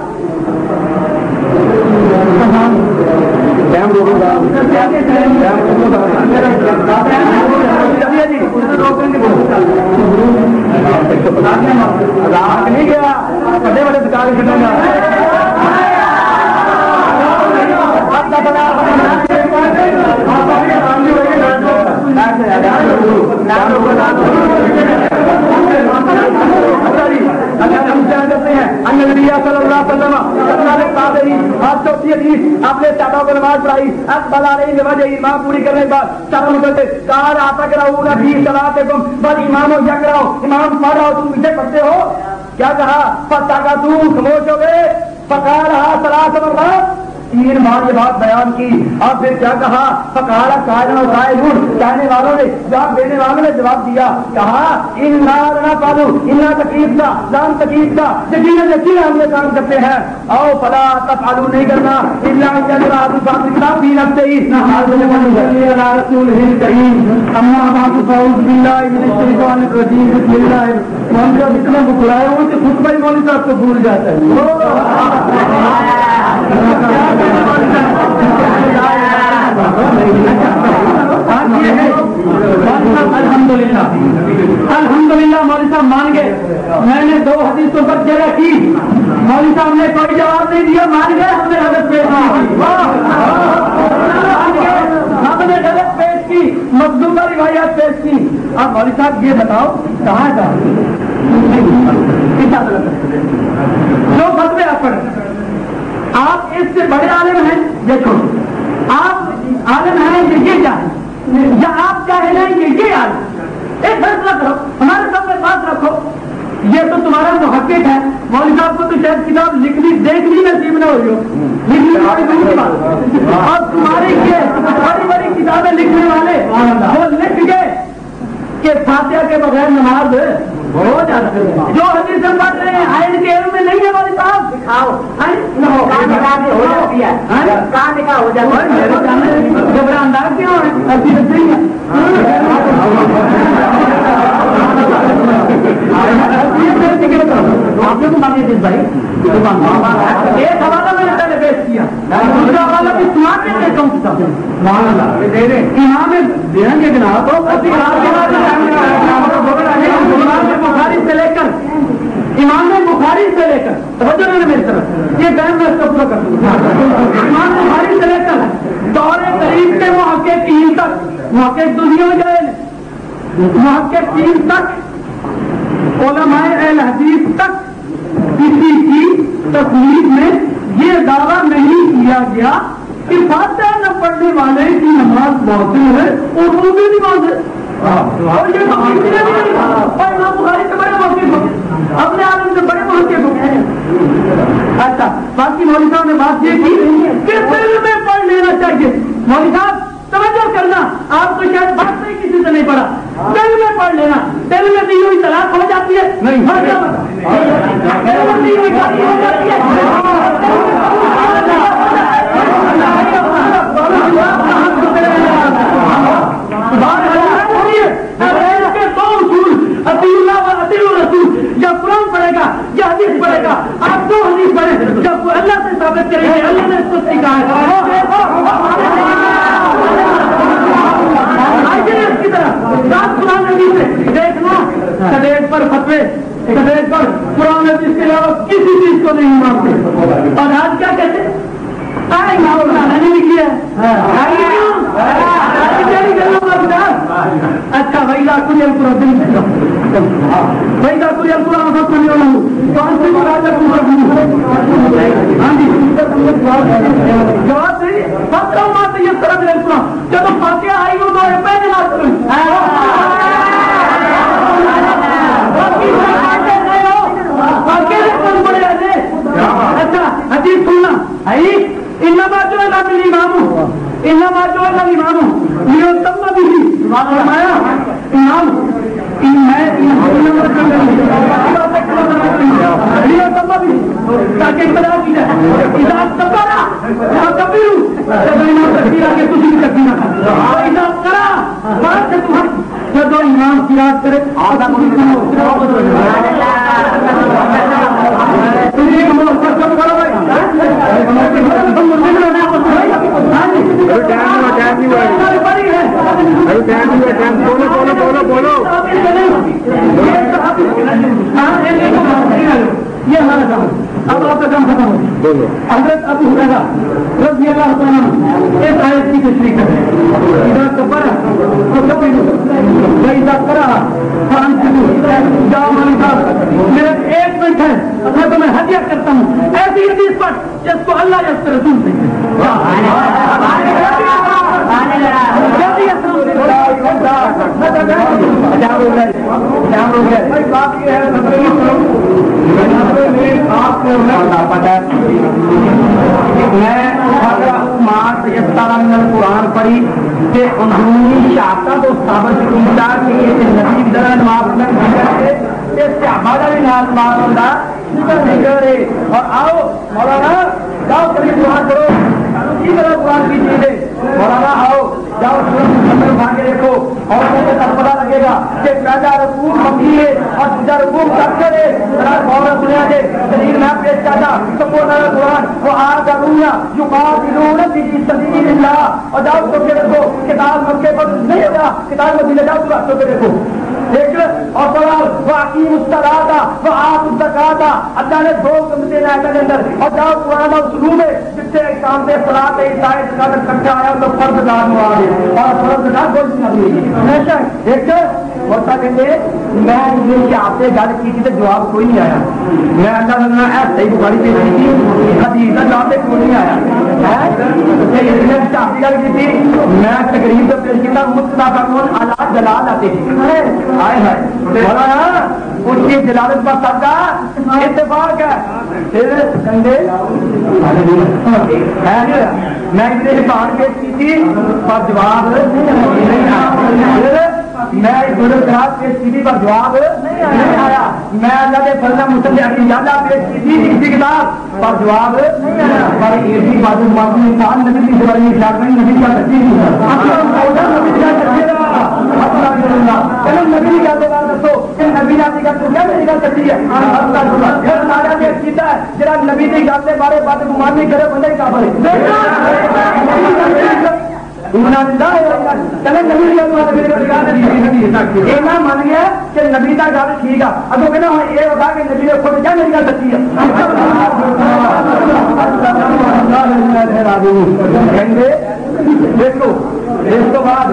Speaker 3: نہیں گیا بڑے بڑے دکان آپ نے چاٹوں کو نماز پڑھائی امام پوری کرنے کے بعد چاروں کہا آتا کراؤ بس امام ہو کیا کراؤ، امام پڑھ رہا ہو تم پیچھے پڑھتے ہو، کیا کہا پتا کا تم خاموش ہو گئے، پکا رہا سلاۃ مرات 3 بار یہ بات بیان کی اور پھر کیا کہا فقال قائلون کہنے والوں نے جواب دینے والوں نے جواب دیا، کہا انا لنا پالو انا تکلیف تھا لام تکلیف تھا یقیناً ہم یہ کام کرتے ہیں، او فلا تفعلوا نہیں کرنا الا ان جاء الكتاب في نفسه رسول الكريم اما بعد فاعوذ بالله من الشيطان الرجيم بسم الله الرحمن الرحيم. اتنا بکھلایا ہو کہ خطبہ مولوی صاحب کو بھول جاتا ہے. الحمدللہ الحمدللہ مولوی صاحب مان گئے. میں نے 2 حدیثوں پر جگہ کی، مولوی صاحب نے کوئی جواب نہیں دیا، مان گئے. ہم نے حدیث پیش کی، ہم نے حدیث پیش کی، مخدومہ روایات پیش کی. اب مولوی صاحب یہ بتاؤ کہاں جاؤ جو فتوے آپ پڑھیں، آپ اس سے بڑے عالم ہیں دیکھو، آپ عالم ہیں یہ جاہل، یا آپ جاہل ہیں یہ عالم. ایک فیصلہ کرو، ہمارے سامنے بات رکھو، یہ تو تمہارا محقق ہے. مولوی صاحب کو تو شاید کتاب لکھنی دیکھنی نصیب نہ ہوئی ہو، لکھنی بڑی دور کی بات. اور تمہاری یہ بڑی بڑی کتابیں لکھنے والے وہ لکھ گئے کہ فاتحہ کے بغیر نماز ہو جاتا ہے. جو حدیث ہم پڑھ رہے ہیں آئین کے علم میں نہیں ہے مولوی صاحب، دکھاؤ ہو جاتی ہے، کہاں لکھا ہو جاتا ہے. گھبرا انداز کیوں ہے؟ ایسی نہیں ہے. آپ نے تو مانگے تھے بھائی، ایک حوالہ میں نے پہلے پیش کیا، دوسرا حوالہ بھی سنا کے دیتا ہوں. امام دیں گے جناب بخاری سے لے کر امام بخاری سے لے کر میری طرف یہ بہن میں اس کو پورا کر دوں. امام بخاری سے لے کر دور قریب کے محققین تک، محقق دنیا میں گئے محققین تک، علماء اہل حدیث تک کسی کی تصنیف میں یہ دعویٰ نہیں کیا گیا کہ فاتحہ نہ پڑھنے والے کی نماز باطل ہے اور وہ بھی نماز ہے. اور یہ امام بخاری سے بڑے محقق ہو، اپنے عالم سے بڑے محقق ہو. اچھا باقی مولوی صاحب نے بات یہ کی کہ دل میں پڑھ لینا چاہیے. مولوی صاحب توجہ کرنا، آپ تو شاید بات نہیں کسی سے نہیں پڑھا، دل میں پڑھ لینا. دل میں دی ہوئی طلاق ہو جاتی ہے نہیں، دل میں دی ہوئی شادی ہو جاتی ہے. جب قرآن پڑھے گا یا حدیث پڑھے گا، آپ 2 حدیث پڑھیں، جب اللہ سے ثابت کریں گے اللہ نے اس کو سکھا ہے. اس کی طرح رات قرآن حدیث سے دیکھنا، سٹیج پر فتوے، سٹیج پر قرآن حدیث کے علاوہ کسی چیز کو نہیں مانتے. اور آج کیا کہتے ہیں اچھا بھائی لاکھ پورا دن بھائی لاکھ پورا مطلب کرنے والا ہوں. ہاں جی جواب دیں یہ طرح جب فاتحہ آئی ہو تو پہلے بات کروں. اچھا حدیث سننا امام انما جو الامام لیتم به فرمایا امام تاکہ ابتدا کی جائے اذا کبرا کبیرو تکبیرہ کے تجھے تکبیرہ اذا کرا بات سے تم جب امام قرات کرے آدھا یہ ہمارا کام اب آپ کا کام ختم ہو حضرت ابو ہریرہ رضی اللہ تعالیٰ اس آیت کی تشریح کرتے ہیں اذا کبرا وإذا قرأ فأنصتوا جاؤ ہمارے ساتھ میرا 1 منٹ ہے میں تمہیں ہدیہ کرتا ہوں ایسی حدیث پر جس کو اللہ یا اس کے رسول سے قرآن پڑھی کہ اندرونی شاخت و ثابت کیتا کہ یہ نبی درن معاف نہ کرے اس سے ہمارا بھی نام معاف ہوتا ہے اور آؤ مولانا جاؤ کبھی دعا کرو اسی طرح قرآن کی چیزیں مولانا آؤ جاؤ سورت بھاگ کے دیکھو اور پتا لگے گا کہ پہلا رکوع مکی ہے اور دوسرا رکوع مؤخر ہے مولانا سنیا دے دلیل میں پیش کرتا سپورٹ قرآن وہ آگاہون یقاتلون فی سبیل اللہ اور جاؤ تو کے دیکھو کتاب مکے پر نہیں ہوگا کتاب مدینہ جاؤ تو کے دیکھو ایک اور سوال واقیم الصلاۃ وآتوا الزکاۃ اللہ نے 2 کمزے آیت کے اندر اور جاؤ قرآن اور سلو میں جس سے کام سے صلاۃ عیسیٰ زکات اکٹھا آیا تو فرض ادا ہوا ہے اور فرض ادا کوئی نہیں ہمیشہ ایک ہوتا کہتے میں یہ آپ سے گل کی تھی تو جواب کوئی نہیں آیا میں اللہ صحیح بخاری پہ کی تھی حدیث کا جواب کوئی نہیں آیا گل کی تھی میں تقریب کو پیش کیا متفقون علی جلال آتے تھے اس کی جلالت پر سب کا اتفاق ہے پھر کنڈے میں اتنے بات پیش کی تھی پر جواب میں گلوکرات پیش کی تھی پر جواب نہیں آیا میں اللہ کے فضل مسلم اعتیادہ پیش کی تھی کسی کتاب پر جواب نہیں آیا پر ایسی بات انسان نبی کی بڑی اخلاق میں نبی کا تقسیم نبی کا دیوار دسو کہ نبی نبی کا تو کیا میری گل کرتی ہے جرا نبی کی گل کے بارے بات گمان نہیں کرے بندے کا بھرے من گیا کہ نبی کا گل ٹھیک ہے اگو کہنا یہ ہوتا کہ نبی نے خود کیا میری گل سچی ہے دیکھو اس کو بعد